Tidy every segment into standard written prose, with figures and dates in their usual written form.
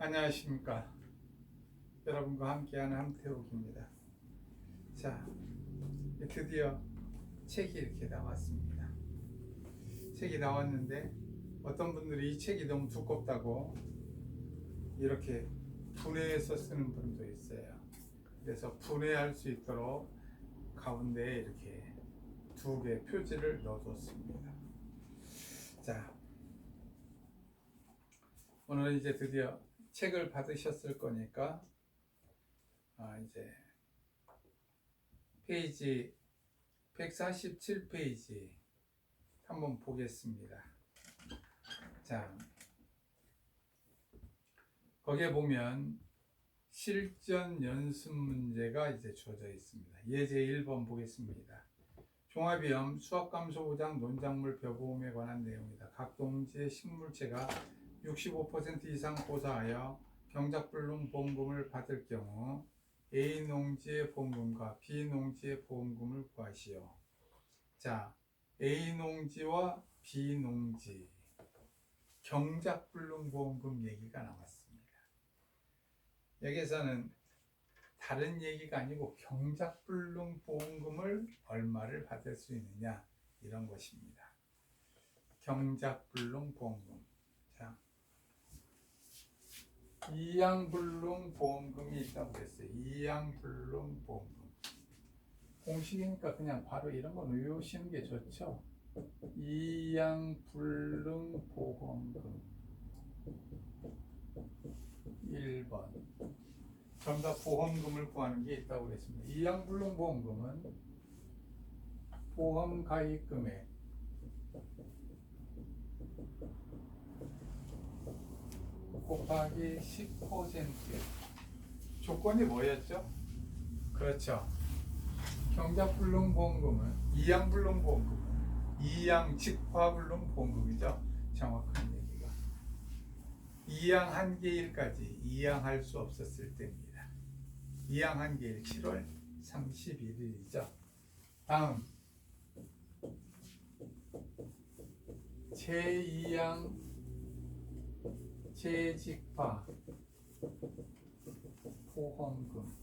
안녕하십니까. 여러분과 함께하는 함태욱입니다. 자, 드디어 책이 이렇게 나왔습니다. 책이 나왔는데 어떤 분들이 이 책이 너무 두껍다고 이렇게 분해해서 쓰는 분도 있어요. 그래서 분해할 수 있도록 가운데에 이렇게 두 개 표지를 넣어뒀습니다. 자, 오늘 이제 드디어 책을 받으셨을 거니까 이제 페이지 147페이지 한번 보겠습니다. 자, 거기에 보면 실전 연습 문제가 이제 주어져 있습니다. 예제 1번 보겠습니다. 종합위험 수학감소부장 논작물 벼보험에 관한 내용이다. 각 동지의 식물체가 65% 이상 고사하여 경작불능 보험금을 받을 경우 A 농지의 보험금과 B 농지의 보험금을 구하시오. 자, A 농지와 B 농지 경작불능 보험금 얘기가 나왔습니다. 여기서는 다른 얘기가 아니고 경작불능 보험금을 얼마를 받을 수 있느냐 이런 것입니다. 경작불능 보험금. 자, 이양불능 보험금이 있다고 그랬어요. 이양불능 보험금. 공식이니까 그냥 바로 이런 건 외우시는 게 좋죠. 이양불능 보험금 1번. 정답 보험금을 구하는 게 있다고 그랬습니다. 이양불능 보험금은 보험 가입 금액 곱하기 10%. 조건이 뭐였죠? 그렇죠. 경작불능 보험금은 이양불능 보험금은 이양 직화불능 보험금이죠. 정확한 얘기가. 이양 한계일까지 이양할 수 없었을 때입니다. 이양 한계일 7월 31일이죠. 다음 제2양 재직화 보험금.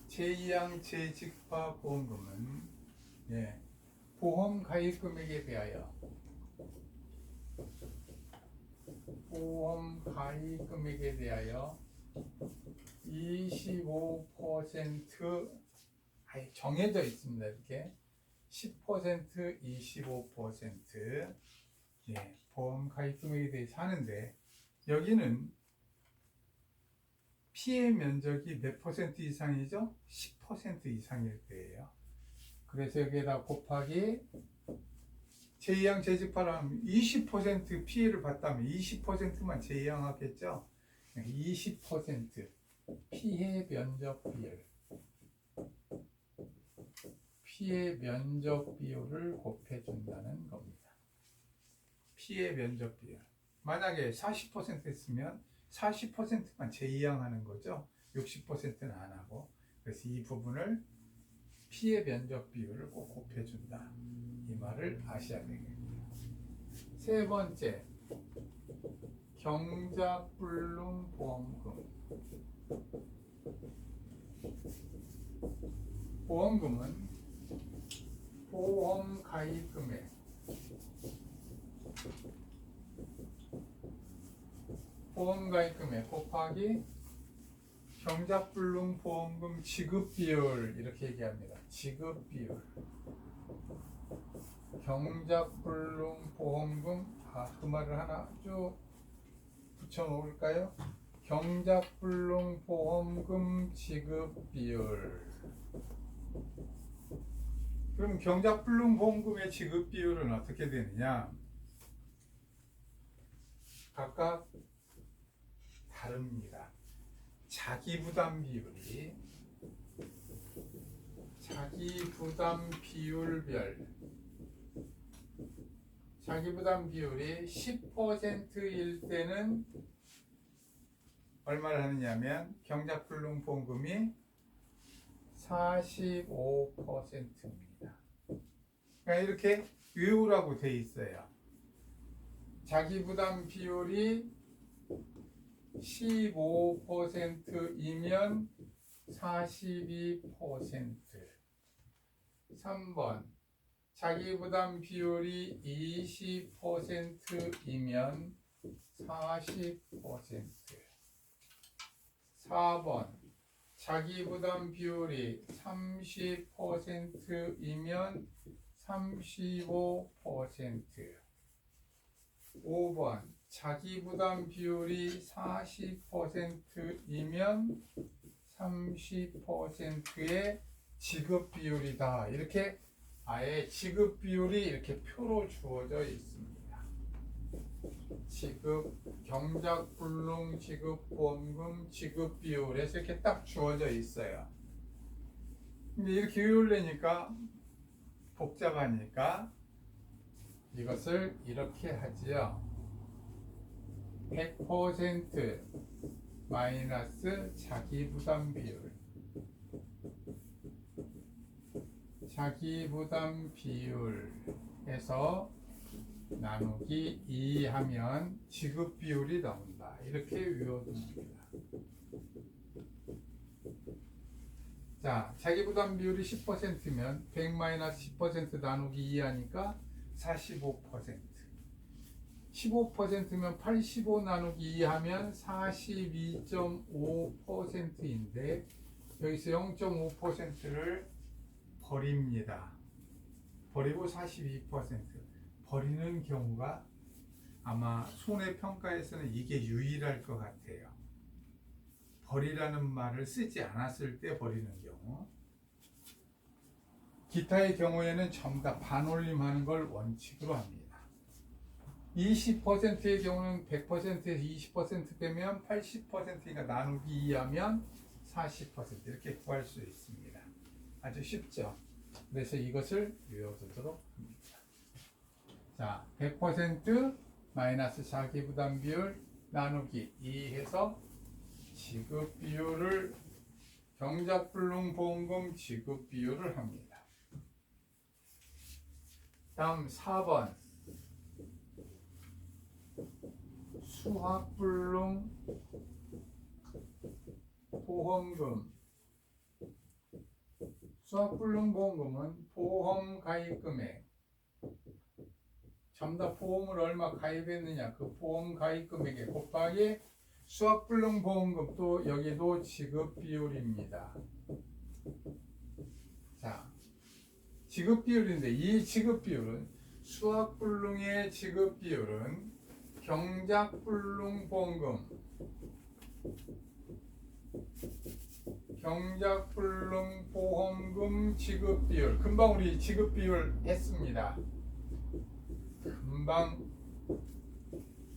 제2양 재직화 보험금은 보험 가입 금액에 대하여 보험 가입 금액에 대하여 25% 정해져 있습니다. 이렇게 10%, 25% 보험 가입 금액에 대해서 하는데 여기는 피해 면적이 몇 퍼센트 이상이죠? 10% 이상일 때예요. 그래서 여기에다 곱하기 제2양 재직파라면 20% 피해를 봤다면 20%만 제2양하겠죠? 20% 피해 면적 비율. 피해 면적 비율을 곱해준다는 겁니다. 피해 면적 비율. 만약에 40% 했으면 40%만 제2양하는 거죠. 60%는 안 하고. 그래서 이 부분을 피해 면적 비율을 꼭 곱해준다. 이 말을 아셔야 되겠고요. 세 번째, 경작불능 보험금. 보험금은 보험 가입 금액 보험 가입 금액 곱하기 경작불능 보험금 지급 비율 이렇게 얘기합니다. 지급 비율. 경작불능 보험금 그 말을 하나 쭉 붙여 놓을까요? 경작불능 보험금 지급 비율. 그럼 경작불능 보험금의 지급 비율은 어떻게 되느냐? 각각 다릅니다. 자기부담 비율별 자기부담 비율이 10%일 때는 얼마를 하느냐면 경작불능 보험금이 45%입니다. 그러니까 이렇게 외우라고 돼 있어요. 자기 부담 비율이 15%이면 42%. 3번 자기 부담 비율이 20%이면 40%. 4번 자기 부담 비율이 30%이면 35%. 5번 자기 부담 비율이 40%이면 30%의 지급 비율이다. 이렇게 아예 지급 비율이 이렇게 표로 주어져 있습니다. 지급, 경작불능, 지급보험금, 지급 비율에서 이렇게 딱 주어져 있어요. 근데 이렇게 외우려니까 복잡하니까 이것을 이렇게 하지요. 100% 마이너스 자기부담 비율. 자기부담 비율에서 나누기 2 하면 지급 비율이 나온다. 이렇게 외워둡니다. 자, 자기부담 비율이 10%면 100-10% 나누기 2 하니까 45%. 15%면 85 나누기 2 하면 42.5%인데 여기서 0.5%를 버립니다. 버리고 42%. 버리는 경우가 아마 손해평가에서는 이게 유일할 것 같아요. 버리라는 말을 쓰지 않았을 때 버리는 경우. 기타의 경우에는 전부 다 반올림하는 걸 원칙으로 합니다. 20%의 경우는 100%에서 20% 빼면 80%니까 나누기 2하면 40% 이렇게 구할 수 있습니다. 아주 쉽죠? 그래서 이것을 외워두도록 합니다. 자, 100% 마이너스 자기부담 비율 나누기 2 해서 지급 비율을 경작불능 보험금 지급 비율을 합니다. 다음 4번 수학불능 보험금. 수학불능 보험금은 보험 가입 금액, 전부 다 보험을 얼마 가입했느냐 그 보험 가입 금액에 곱하기 수학불능 보험금 또 여기도 지급 비율입니다. 자, 지급 비율인데 이 지급 비율은 수학불능의 지급 비율은 경작불능 보험금, 경작불능 보험금 지급 비율. 금방 우리 지급 비율 했습니다.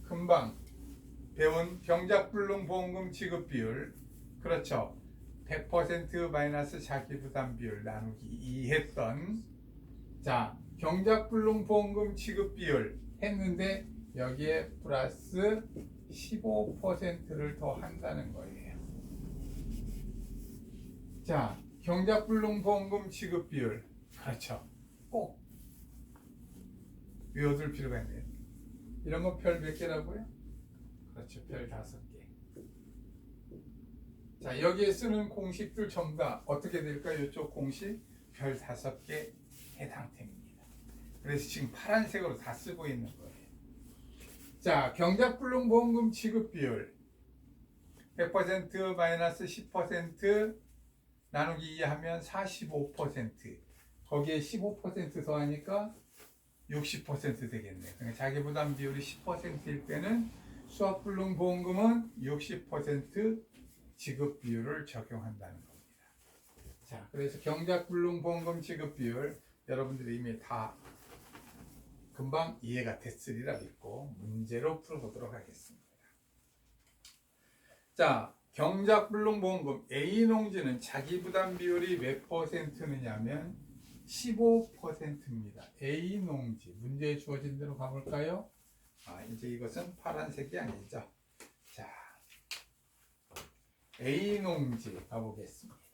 금방 배운 경작불능 보험금 지급 비율. 그렇죠. 100% 마이너스 자기부담 비율 나누기 2 했던, 자, 경작불능 보험금 지급 비율 했는데 여기에 플러스 15%를 더 한다는 거예요. 자, 경작불능 보험금 지급 비율. 그렇죠. 꼭 외워둘 필요가 있네요. 이런 거 별 몇 개라고요? 그렇죠. 별 5개. 자, 여기에 쓰는 공식들 전부 다 어떻게 될까요? 이쪽 공식 별 5개 해당됩니다. 그래서 지금 파란색으로 다 쓰고 있는 거예요. 자, 경작불능 보험금 지급 비율 100% 마이너스 10% 나누기 2 하면 45%. 거기에 15% 더하니까 60% 되겠네. 그러니까 자기부담 비율이 10%일 때는 수학불능 보험금은 60% 지급 비율을 적용한다는 겁니다. 자, 그래서 경작불능 보험금 지급 비율 여러분들이 이미 다 금방 이해가 됐으리라 믿고 문제로 풀어보도록 하겠습니다. 자, 경작불능 보험금 A농지는 자기부담 비율이 몇 %느냐면 15%입니다. A농지 문제에 주어진 대로 가볼까요? 이제 이것은 파란색이 아니죠. 자, A농지 가보겠습니다.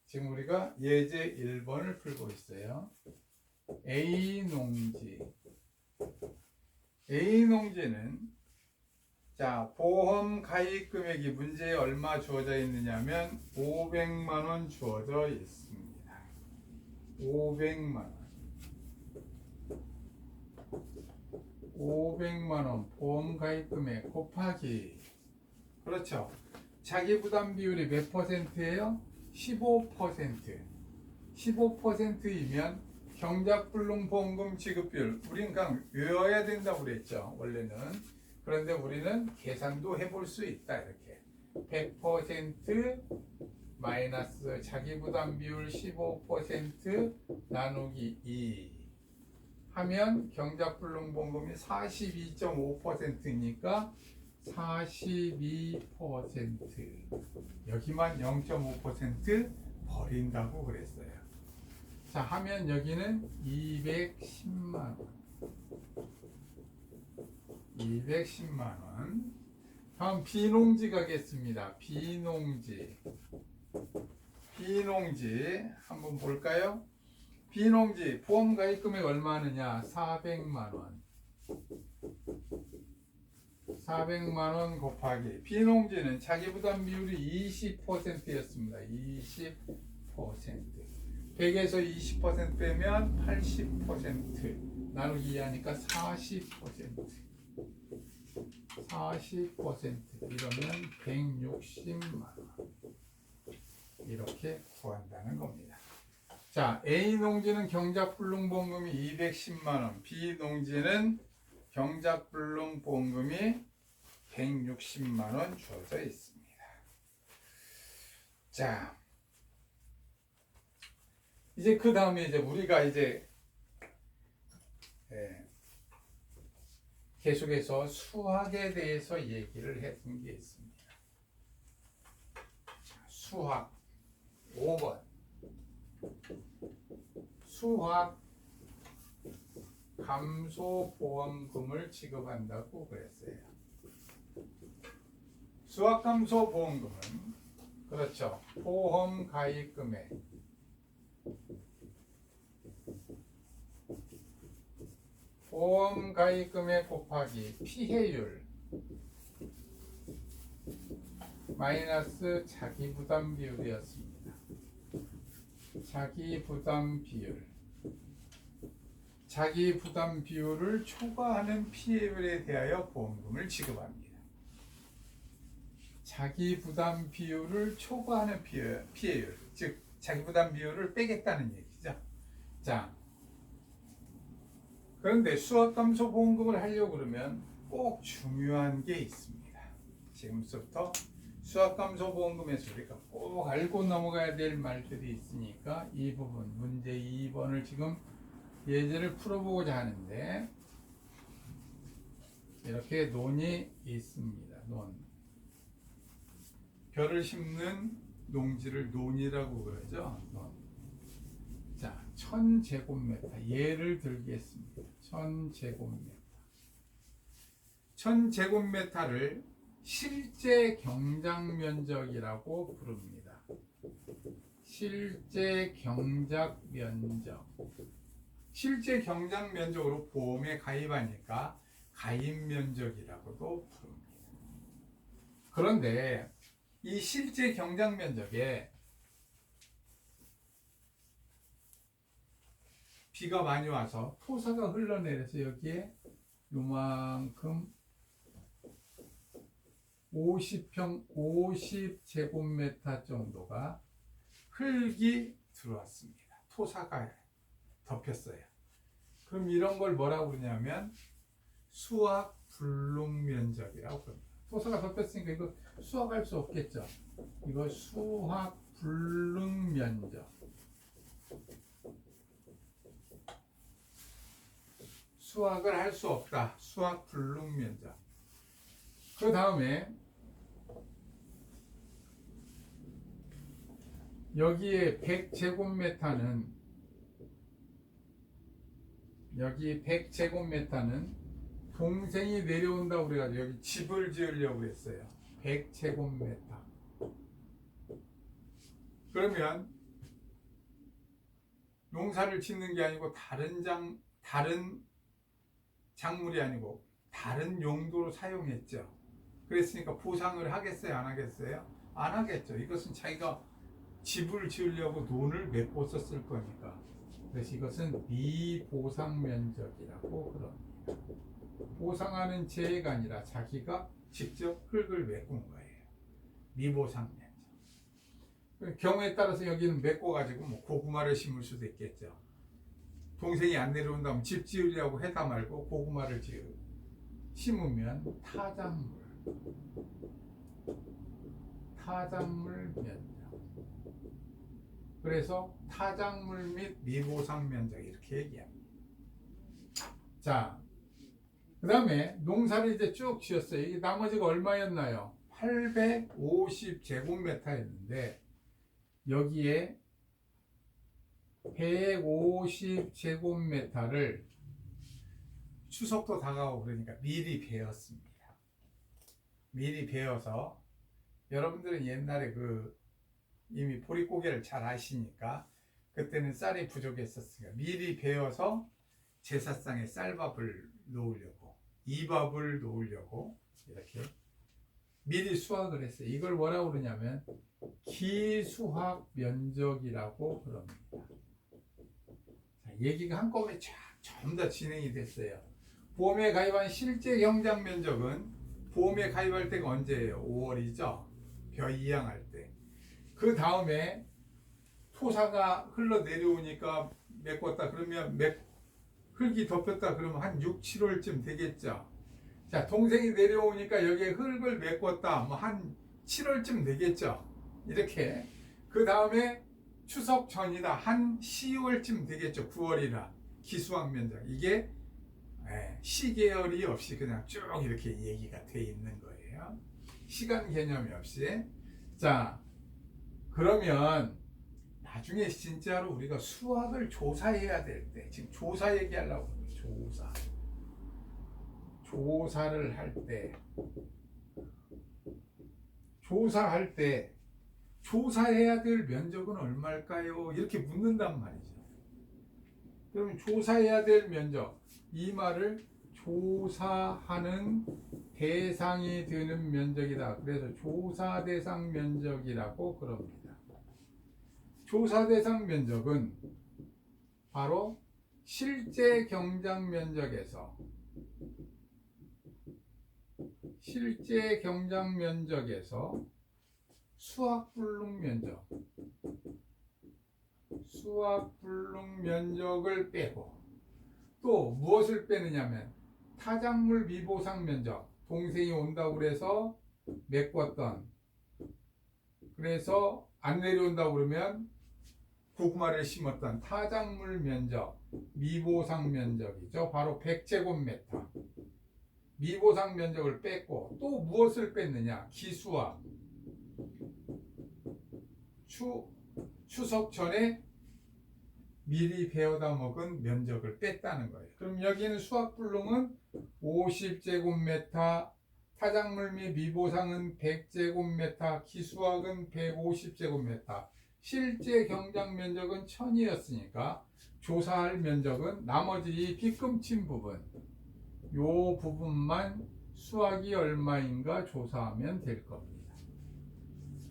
지금 우리가 예제 1번을 풀고 있어요. A농지 A농지는 자, 보험 가입 금액이 문제에 얼마 주어져 있느냐면 500만 원 주어져 있습니다. 500만 원. 500만 원 보험 가입 금액 곱하기 그렇죠. 자기 부담 비율이 몇 퍼센트예요? 15%. 15%이면 경작불능 보험금 지급 비율 우린 그냥 외워야 된다고 그랬죠. 원래는. 그런데 우리는 계산도 해볼 수 있다. 이렇게 100% 마이너스 자기 부담 비율 15% 나누기 2 하면 경작불능 보험금이 42.5%니까 42% 여기만 0.5% 버린다고 그랬어요. 자, 하면 여기는 210만 원. 210만 원. 다음 비농지 가겠습니다. 비농지 한번 볼까요? 비농지 보험 가입 금액 얼마 하느냐? 400만 원. 400만 원 곱하기 비농지는 자기 부담 비율이 20%였습니다. 20% 100에서 20% 빼면 80% 나누기 2 하니까 40% 이러면 160만 원 이렇게 구한다는 겁니다. 자, A농지는 경작불능보험금이 210만 원, B농지는 경작불능보험금이 160만 원 주어져 있습니다. 자, 이제 그 다음에 이제 우리가 이제 계속해서 수학에 대해서 얘기를 했던 게 있습니다. 수학 5번 수학 감소보험금을 지급한다고 그랬어요. 수학 감소보험금은 그렇죠. 보험 가입 금액 보험 가입 금액 곱하기 피해율 마이너스 자기 부담 비율이었습니다. 자기 부담 비율을 초과하는 피해율에 대하여 보험금을 지급합니다. 자기 부담 비율을 초과하는 피해율, 즉 자기 부담 비율을 빼겠다는 얘기죠. 자, 그런데 수학 감소 보험금을 하려고 그러면 꼭 중요한 게 있습니다. 지금부터 수학 감소 보험금에서 우리가 꼭 알고 넘어가야 될 말들이 있으니까 이 부분 문제 2번을 지금 예제를 풀어보고자 하는데 이렇게 논이 있습니다. 벼를 심는 농지를 논이라고 그러죠. 논. 자, 1000제곱미터 예를 들겠습니다. 1000제곱미터를 실제 경작 면적이라고 부릅니다. 실제 경작 면적으로 보험에 가입하니까 가입 면적이라고도 부릅니다. 그런데 이 실제 경작 면적에 비가 많이 와서 토사가 흘러내려서 여기에 요만큼 50제곱미터 정도가 흙이 들어왔습니다. 토사가 덮였어요. 그럼 이런 걸 뭐라고 그러냐면 수확 불능 면적이라고 그럽니다. 토사가 덮였으니까 이거 수확할 수 없겠죠. 이거 수확 불능 면적. 수확을 할 수 없다. 수확 불능 면적. 그 다음에 여기에 100제곱미터는 동생이 내려온다고 그래가지고 여기 집을 지으려고 했어요. 100제곱미터. 그러면 농사를 짓는 게 아니고 다른 작물이 아니고 다른 용도로 사용했죠. 그랬으니까 보상을 하겠어요, 안 하겠어요? 안 하겠죠. 이것은 자기가 집을 지으려고 돈을 메꿔 썼을 거니까. 그래서 이것은 미보상 면적이라고 그럽니다. 보상하는 재해가 아니라 자기가 직접 흙을 메꾼 거예요. 미보상 면적. 경우에 따라서 여기는 메꿔가지고 뭐 고구마를 심을 수도 있겠죠. 동생이 안 내려온다면 집 지으려고 해다 말고 고구마를 심으면 타작물 면적. 그래서 타작물 및 미보상 면적 이렇게 얘기합니다. 자, 그 다음에 농사를 이제 쭉 지었어요. 이게 나머지가 얼마였나요? 850제곱미터였는데 여기에 150제곱미터를 추석도 다가오고 그러니까 미리 베었습니다. 미리 베어서 여러분들은 옛날에 이미 보릿고개를 잘 아시니까 그때는 쌀이 부족했었으니까 미리 베어서 제사상에 쌀밥을 놓으려고 이밥을 놓으려고 이렇게 미리 수확을 했어요. 이걸 뭐라고 그러냐면 기수확 면적이라고 그럽니다. 자, 얘기가 한꺼번에 전부 다 진행이 됐어요. 보험에 가입한 실제 경작 면적은 보험에 가입할 때가 언제예요? 5월이죠. 벼 이양할 때. 그 다음에 토사가 흘러내려오니까 메꿨다 그러면 흙이 덮였다 그러면 한 6, 7월쯤 되겠죠. 자, 동생이 내려오니까 여기에 흙을 메꿨다 뭐 한 7월쯤 되겠죠. 이렇게. 그 다음에 추석 전이다 한 10월쯤 되겠죠. 9월이나 기수학 면적. 이게 시계열이 없이 그냥 쭉 이렇게 얘기가 돼 있는 거예요. 시간 개념이 없이. 자, 그러면 나중에 진짜로 우리가 수학을 조사해야 될 때, 지금 조사 얘기하려고 그래요. 조사를 할 때 조사해야 될 면적은 얼마일까요? 이렇게 묻는단 말이죠. 그러면 조사해야 될 면적, 이 말을 조사하는 대상이 되는 면적이다. 그래서 조사 대상 면적이라고 그럽니다. 조사 대상 면적은 바로 실제 경작 면적에서 수확불능 면적을 빼고 또 무엇을 빼느냐면 타작물 미보상 면적, 동생이 온다고 그래서 메꿨던, 그래서 안 내려온다고 그러면 고구마를 심었던 타작물 면적, 미보상 면적이죠. 바로 100제곱미터. 미보상 면적을 뺐고 또 무엇을 뺐느냐? 기수와 추석 전에 미리 베어다 먹은 면적을 뺐다는 거예요. 그럼 여기는 수확불능은 50제곱미터, 타작물 및 미보상은 100제곱미터, 기수학은 150제곱미터, 실제 경작 면적은 1000이었으니까 조사할 면적은 나머지 이 빗금친 부분, 요 부분만 수확이 얼마인가 조사하면 될 겁니다.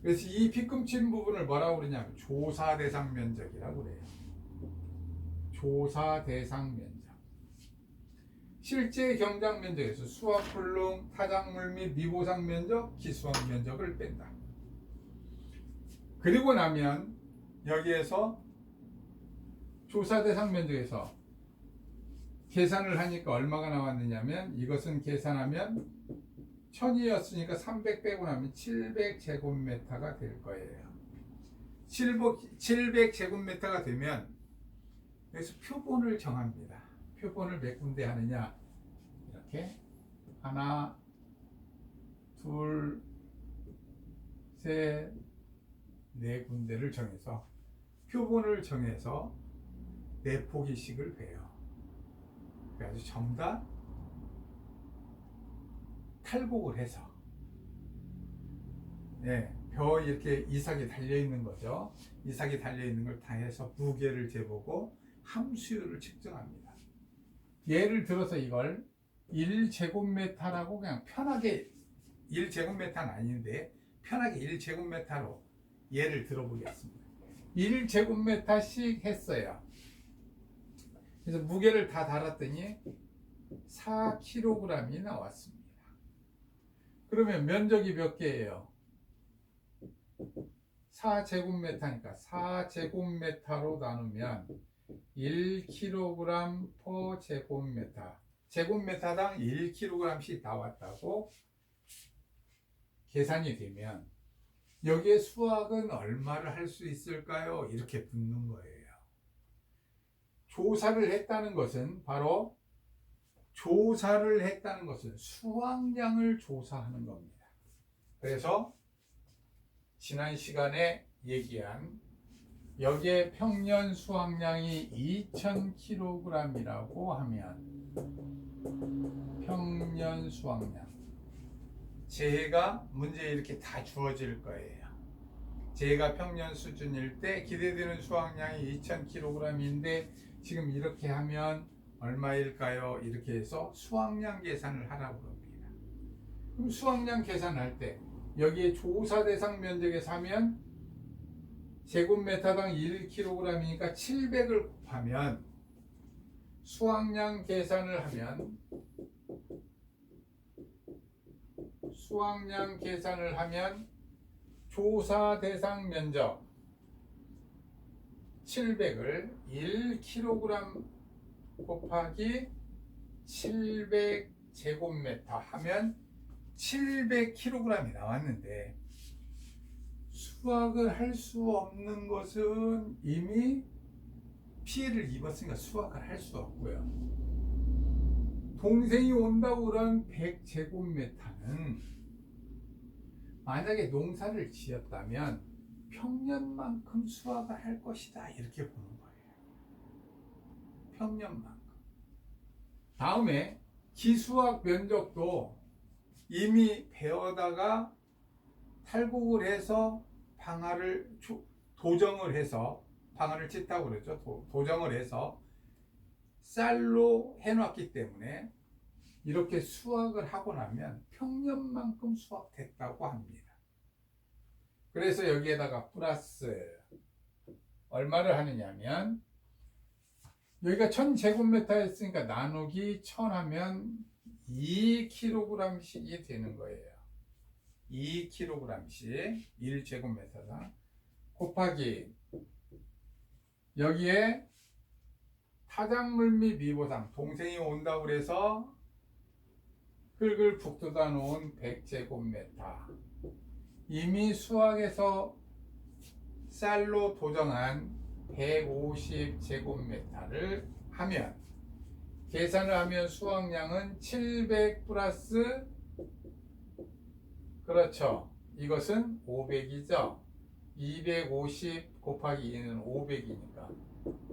그래서 이 빗금친 부분을 뭐라고 그러냐면 조사 대상 면적이라고 그래요. 조사 대상 면적. 실제 경작 면적에서 수확불능, 타작물 및 미보상 면적, 기수학 면적을 뺀다. 그리고 나면 여기에서 조사 대상 면적에서 계산을 하니까 얼마가 나왔느냐면 이것은 계산하면 1000이었으니까 300 빼고 나면 700제곱미터가 될 거예요. 700제곱미터가 되면 여기서 표본을 정합니다. 표본을 몇 군데 하느냐? 이렇게 하나, 둘, 셋, 네 군데를 정해서 표본을 정해서 네 포기씩을 베요. 그래서 전부 다 탈곡을 해서 벼 이렇게 이삭이 달려 있는 거죠. 이삭이 달려 있는 걸 다 해서 무게를 재보고 함수율을 측정합니다. 예를 들어서 이걸 1제곱미터라고 그냥 편하게 1제곱미터는 아닌데 편하게 1제곱미터로 예를 들어보겠습니다. 1제곱미터씩 했어요. 그래서 무게를 다 달았더니 4kg이 나왔습니다. 그러면 면적이 몇 개예요? 4제곱미터니까 4제곱미터로 나누면 1kg per 제곱미터, 제곱미터당 1kg씩 나왔다고 계산이 되면 여기에 수학은 얼마를 할 수 있을까요? 이렇게 묻는 거예요. 조사를 했다는 것은 바로 수확량을 조사하는 겁니다. 그래서 지난 시간에 얘기한 여기에 평년 수확량이 2000kg이라고 하면 평년 수확량 재해가 문제에 이렇게 다 주어질 거예요. 재해가 평년 수준일 때 기대되는 수확량이 2000kg인데 지금 이렇게 하면 얼마일까요? 이렇게 해서 수확량 계산을 하라고 합니다. 그럼 수확량 계산할 때 여기에 조사 대상 면적에서 하면 제곱미터당 1kg이니까 700을 곱하면 수확량 계산을 하면 조사 대상 면적 700을 1kg 곱하기 700제곱미터 하면 700kg이 나왔는데 수확을 할 수 없는 것은 이미 피해를 입었으니까 수확을 할 수 없고요. 동생이 온다고 그런 100제곱미터는 만약에 농사를 지었다면 평년만큼 수확을 할 것이다 이렇게 보는 거예요. 평년만큼. 다음에 기수확 면적도 이미 베어다가 탈곡을 해서 방아를 도정을 해서 방아를 찢다고 그랬죠. 도정을 해서 쌀로 해놨기 때문에 이렇게 수확을 하고 나면 평년만큼 수확됐다고 합니다. 그래서 여기에다가 플러스 얼마를 하느냐면 여기가 1000제곱미터 했으니까 나누기 1000 하면 2kg씩이 되는 거예요. 2kg씩 1제곱미터당 곱하기 여기에 타작물 및 미보상 동생이 온다고 그래서 흙을 북돋아 놓은 100제곱미터 이미 수확해서 쌀로 도정한 150제곱미터를 하면 계산을 하면 수확량은 700 플러스 그렇죠. 이것은 500이죠. 250 곱하기 2는 500이니까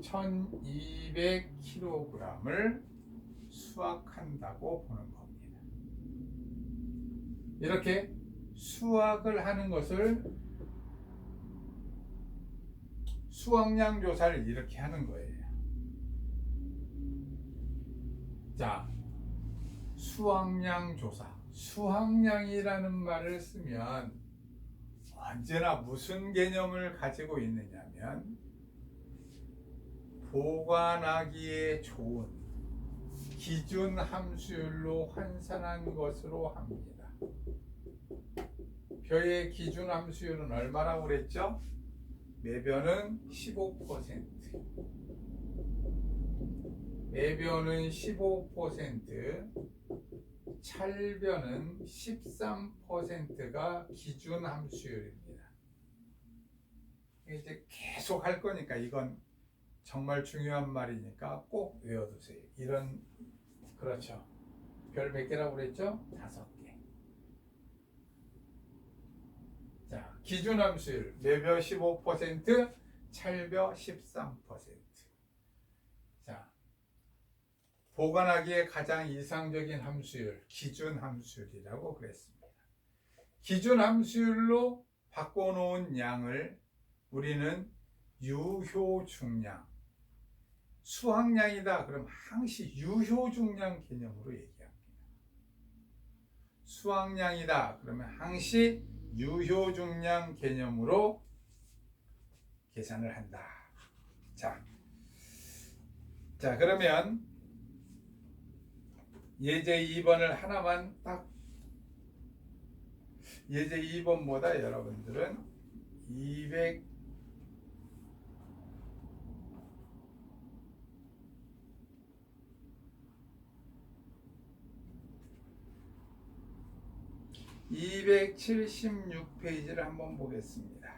1200kg을 수확한다고 보는 겁니다. 이렇게 수확을 하는 것을 수확량 조사를 이렇게 하는 거예요. 자, 수확량 조사. 수확량이라는 말을 쓰면 언제나 무슨 개념을 가지고 있느냐면 보관하기에 좋은 기준 함수율로 환산한 것으로 합니다. 벼의 기준 함수율은 얼마라고 그랬죠? 매벼는 15%, 매벼는 15%, 찰벼는 13%가 기준 함수율입니다. 이제 계속 할 거니까 이건 정말 중요한 말이니까 꼭 외워두세요. 이런 그렇죠. 별 몇 개라고 그랬죠? 5개. 자, 기준 함수율 매벼 15%, 찰벼 13%. 자, 보관하기에 가장 이상적인 함수율, 기준 함수율이라고 그랬습니다. 기준 함수율로 바꿔놓은 양을 우리는 유효중량, 수확량이다 그럼 항시 유효중량 개념으로 얘기합니다. 수확량이다. 그러면 항시 유효중량 개념으로 계산을 한다. 자 그러면 예제 2번을 하나만 딱 예제 2번보다 여러분들은 276페이지를 한번 보겠습니다.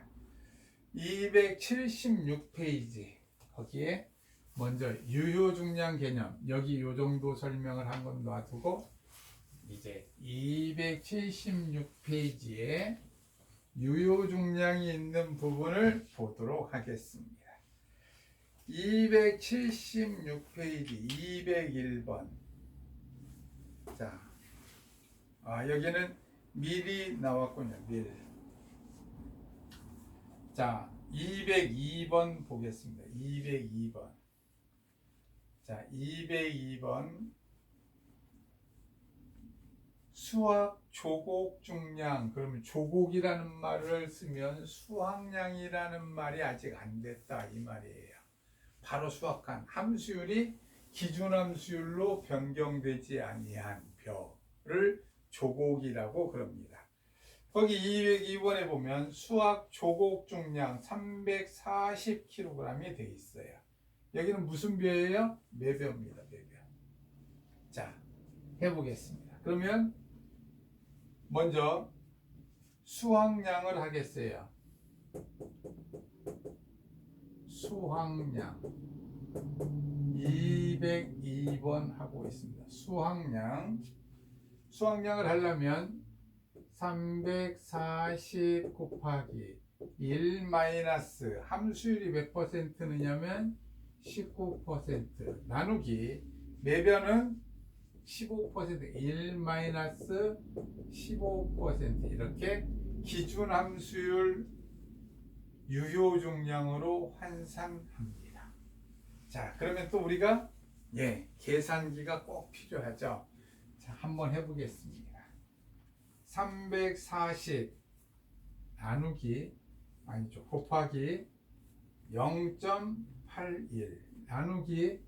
276페이지 거기에 먼저 유효중량 개념 여기 요 정도 설명을 한 건 놔두고 이제 276페이지에 유효중량이 있는 부분을 보도록 하겠습니다. 276페이지 201번 자, 여기는 밀이 나왔군요. 밀. 자, 202번 보겠습니다. 202번. 자, 202번. 수확 조곡 중량. 그러면 조곡이라는 말을 쓰면 수확량이라는 말이 아직 안 됐다 이 말이에요. 바로 수확한 함수율이 기준 함수율로 변경되지 아니한 벼를 조곡이라고 그럽니다. 거기 202번에 보면 수확 조곡 중량 340kg이 되어 있어요. 여기는 무슨 벼예요? 매벼입니다. 매벼. 자, 해보겠습니다. 그러면 먼저 수확량을 하겠어요. 수확량 202번 하고 있습니다. 수확량을 하려면 340 곱하기 1 마이너스 함수율이 몇 퍼센트느냐면 19% 나누기 매변은 15% 1 마이너스 15% 이렇게 기준 함수율 유효중량으로 환산합니다. 자, 그러면 또 우리가 계산기가 꼭 필요하죠. 자, 한번 해보겠습니다. 340 나누기 곱하기 0.81 나누기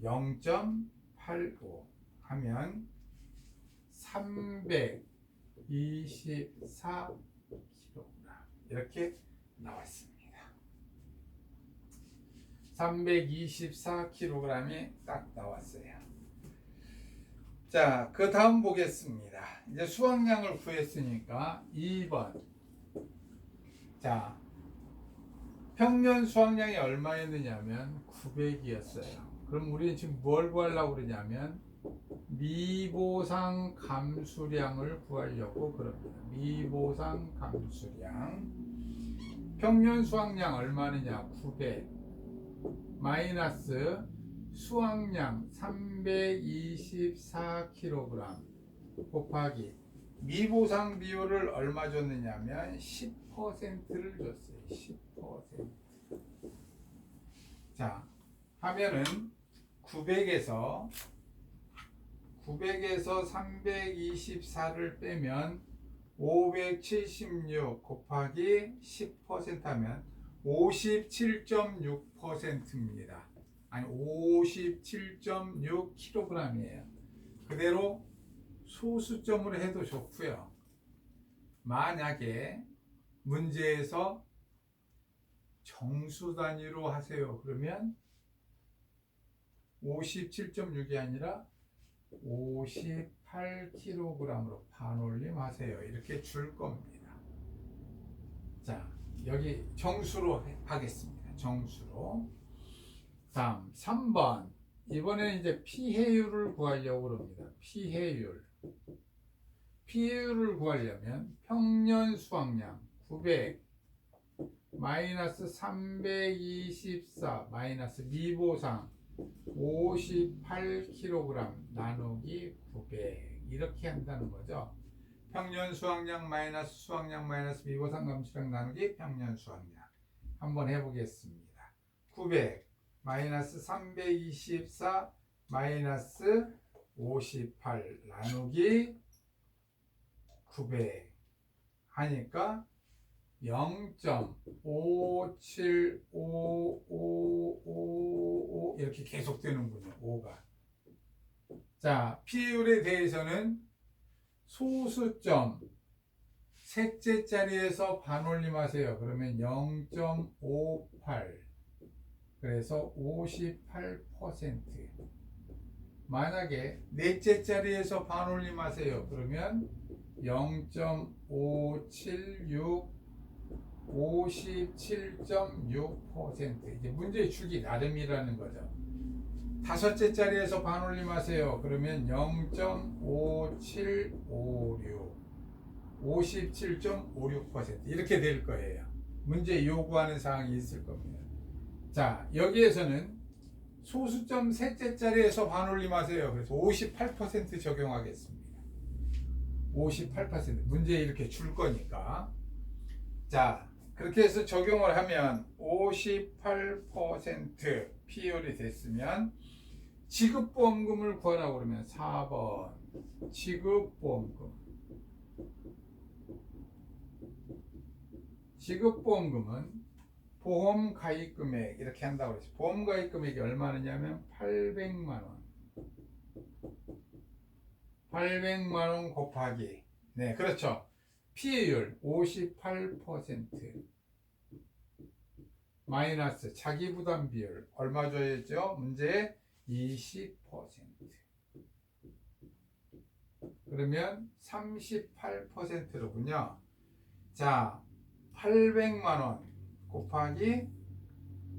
0.85 하면 324kg 이렇게 나왔습니다. 324kg이 딱 나왔어요. 자, 그 다음 보겠습니다. 이제 수확량을 구했으니까 2번. 자, 평년 수확량이 얼마였느냐면 900이었어요. 그럼 우리는 지금 뭘 구하려고 그러냐면 미보상 감수량을 구하려고 그럽니다. 미보상 감수량. 평년 수확량 얼마느냐? 900 마이너스 수확량 324kg 곱하기 미보상 비율을 얼마 줬느냐면 10%를 줬어요. 10%. 자, 하면은 900에서 324를 빼면 576 곱하기 10% 하면 57.6%입니다. 아니 57.6kg이에요. 그대로 소수점으로 해도 좋고요. 만약에 문제에서 정수 단위로 하세요. 그러면 57.6이 아니라 58kg으로 반올림 하세요. 이렇게 줄 겁니다. 자, 여기 정수로 하겠습니다. 정수로. 다음 3번. 이번에는 이제 피해율을 구하려고 합니다. 피해율을 구하려면 평년 수확량 900 마이너스 324 마이너스 미보상 58kg 나누기 900 이렇게 한다는 거죠. 평년 수확량 마이너스 수확량 마이너스 미보상 감수량 나누기 평년 수확량 한번 해보겠습니다. 900 마이너스 324 마이너스 58 나누기 900 하니까 0.57555 이렇게 계속 되는군요. 5가. 자, 비율에 대해서는 소수점 셋째 자리에서 반올림하세요. 그러면 0.58 그래서 58%. 만약에 넷째 자리에서 반올림하세요. 그러면 0.576 57.6%. 이제 문제 주기 나름이라는 거죠. 다섯째 자리에서 반올림하세요. 그러면 0.5756 57.56% 이렇게 될 거예요. 문제 요구하는 사항이 있을 겁니다. 자, 여기에서는 소수점 셋째 자리에서 반올림하세요. 그래서 58% 적용하겠습니다. 58% 문제 이렇게 줄 거니까. 자, 그렇게 해서 적용을 하면 58% 비율이 됐으면 지급보험금을 구하라고 그러면 4번 지급보험금. 지급보험금은 보험 가입 금액 이렇게 한다고 그랬어요. 보험 가입 금액이 얼마냐면 800만 원. 800만 원 곱하기 네, 그렇죠. 피해율 58% 마이너스 자기 부담 비율 얼마 줘야죠? 문제 20%. 그러면 38%로군요. 자, 800만 원 곱하기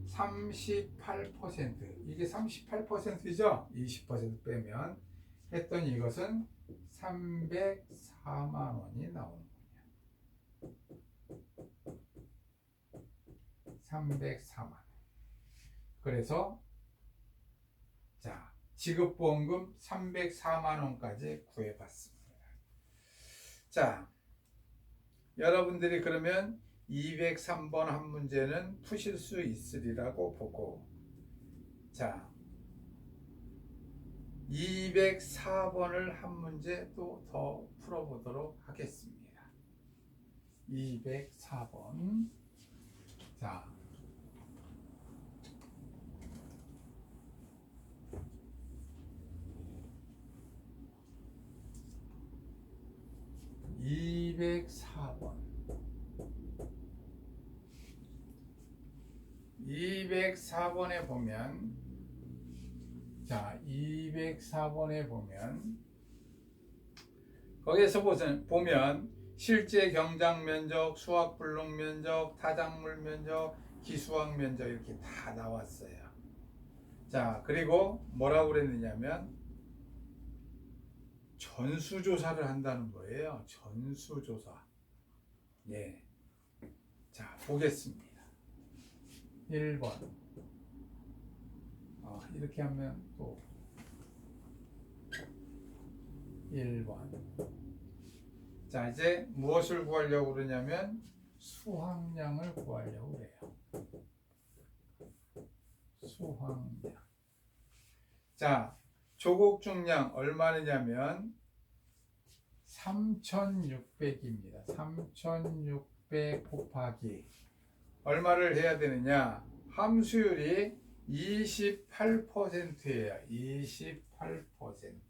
38% 이게 38%죠? 20% 빼면 했더니 이것은 304만 원이 나오는군요. 304만 원. 그래서 자, 지급보험금 304만 원까지 구해봤습니다. 자, 여러분들이 그러면 203번 한 문제는 푸실 수 있으리라고 보고, 자, 204번을 한 문제 또 더 풀어보도록 하겠습니다. 204번. 자, (204번에) 보면, 자, 204번에 보면 거기에서 보면 실제 경작 면적, 수확 불능 면적, 타작물 면적, 기수학 면적 이렇게 다 나왔어요. 자, 그리고 뭐라고 그랬느냐면 전수조사를 한다는 거예요. 전수조사. 예. 자, 보겠습니다. 1번. 이렇게 하면 또 1번. 자, 이제 무엇을 구하려고 그러냐면 수확량을 구하려고 그래요. 수확량. 자, 조곡 중량 얼마냐면 3600입니다. 3600 곱하기 얼마를 해야 되느냐? 함수율이 28%예요. 28%.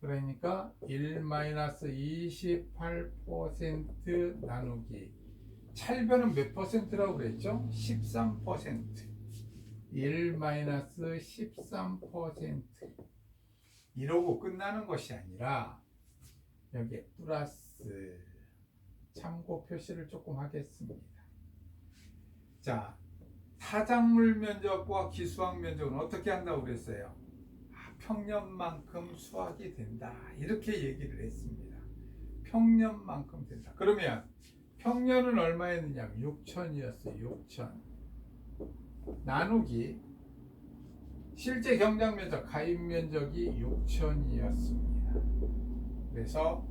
그러니까 1-28% 나누기 찰변은 몇 퍼센트라고 그랬죠? 13%. 1-13%. 이러고 끝나는 것이 아니라 여기에 플러스 참고 표시를 조금 하겠습니다. 자, 타작물 면적과 기수학 면적은 어떻게 한다고 그랬어요? 평년만큼 수확이 된다. 이렇게 얘기를 했습니다. 평년만큼 된다. 그러면 평년은 얼마였느냐면 6천이었어요. 6천. 나누기 실제 경작 면적, 가입 면적이 6천이었습니다. 그래서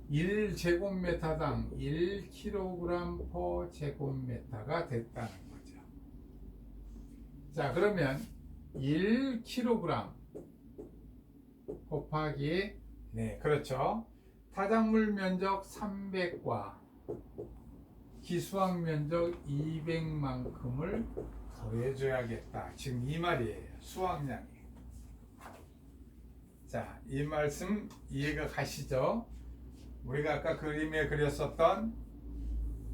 1제곱미터당 1kg/제곱미터가 됐다는 거죠. 자, 그러면 1kg 곱하기 네, 그렇죠. 타작물 면적 300과 기수학 면적 200만큼을 더해줘야겠다. 지금 이 말이에요. 수확량이. 자, 이 말씀 이해가 가시죠? 우리가 아까 그림에 그렸었던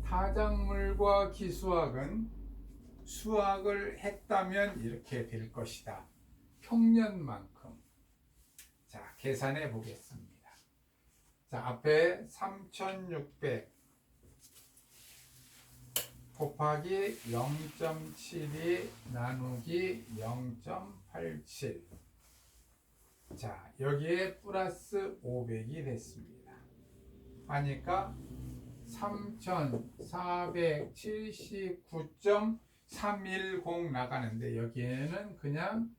타작물과 기수학은 수확을 했다면 이렇게 될 것이다. 평년만큼. 자, 계산해 보겠습니다. 자, 앞에 3600 곱하기 0.72 나누기 0.87. 자, 여기에 플러스 500이 됐습니다. 하니까 3479.310 나가는데 여기에는 그냥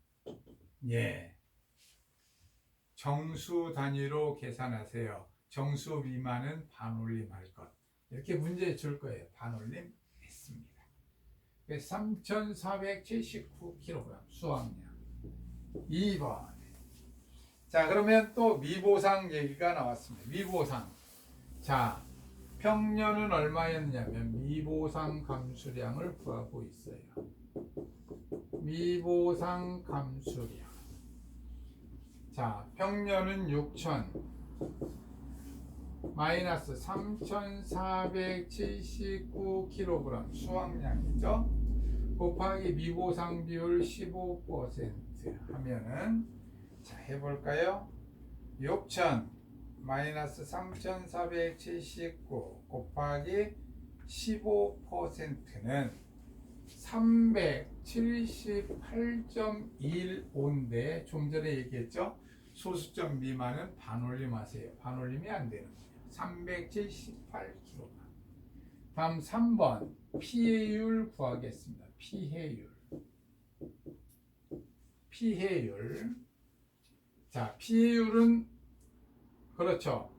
정수 단위로 계산하세요. 정수 미만은 반올림 할 것. 이렇게 문제 줄 거예요. 반올림 했습니다. 3479kg 수확량. 2번. 자, 그러면 또 미보상 얘기가 나왔습니다. 미보상. 자, 평년은 얼마였냐면 미보상 감수량을 구하고 있어요. 미보상 감수량. 자, 평년은 6000 마이너스 3479kg 수확량이죠. 곱하기 미보상 비율 15% 하면은 자, 해볼까요? 6000 마이너스 3479 곱하기 15%는 378.15인데 좀 전에 얘기했죠? 소수점 미만은 반올림 하세요. 반올림이 안 되는 거예요. 378kg. 다음 3번 피해율 구하겠습니다. 피해율. 자, 피해율은 그렇죠.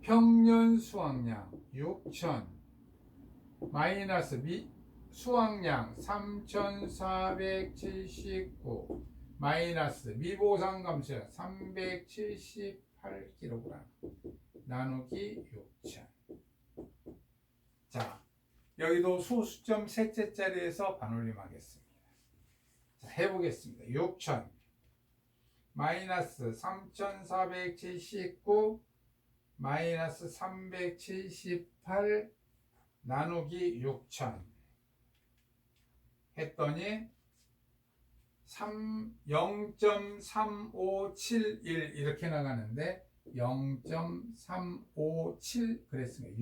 평년 수확량 6000 마이너스 수확량 3479 마이너스 미보상 감수량 378kg 나누기 6000. 자, 여기도 소수점 셋째 자리에서 반올림 하겠습니다. 자, 해보겠습니다. 6000 마이너스 3479 마이너스 378 나누기 6000 했더니 0.3571 이렇게 나가는데 0.357 그랬습니다.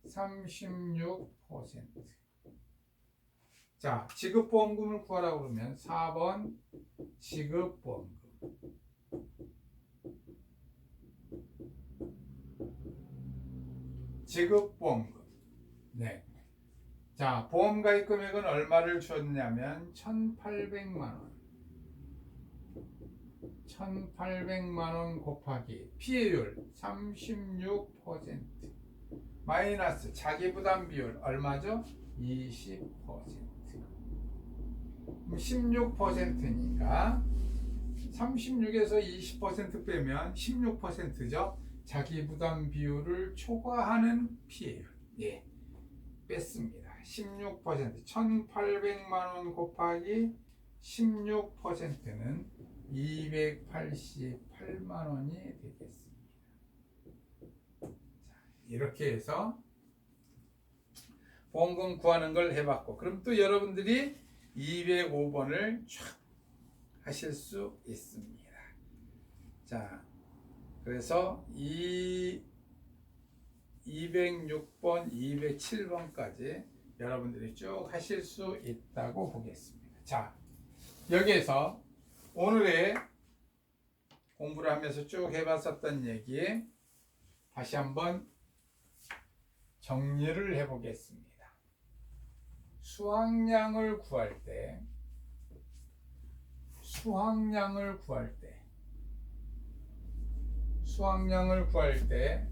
36%. 자, 지급보험금을 구하라고 그러면 4번 지급보험금. 지급보험금. 네. 자, 보험가입 금액은 얼마를 줬냐면 1,800만원. 1,800만원 곱하기 피해율 36% 마이너스 자기부담 비율 얼마죠? 20%. 16%니까 36에서 20% 빼면 16%죠. 자기부담 비율을 초과하는 피해율. 예, 뺐습니다. 16%. 1,800만원 곱하기 16%는 288만원이 되겠습니다. 자, 이렇게 해서 보험금 구하는 걸 해봤고, 그럼 또 여러분들이 205번을 쫙 하실 수 있습니다. 자, 그래서 206번, 207번까지 여러분들이 쭉 하실 수 있다고 보겠습니다. 자, 여기에서 오늘의 공부를 하면서 쭉 해봤었던 얘기에 다시 한번 정리를 해보겠습니다. 수확량을 구할 때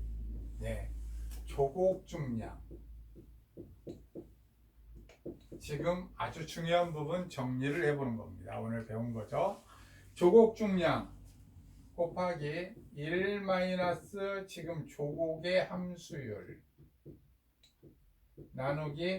네, 조곡중량. 지금 아주 중요한 부분 정리를 해보는 겁니다. 오늘 배운 거죠. 조곡중량 곱하기 1 마이너스 지금 조곡의 함수율 나누기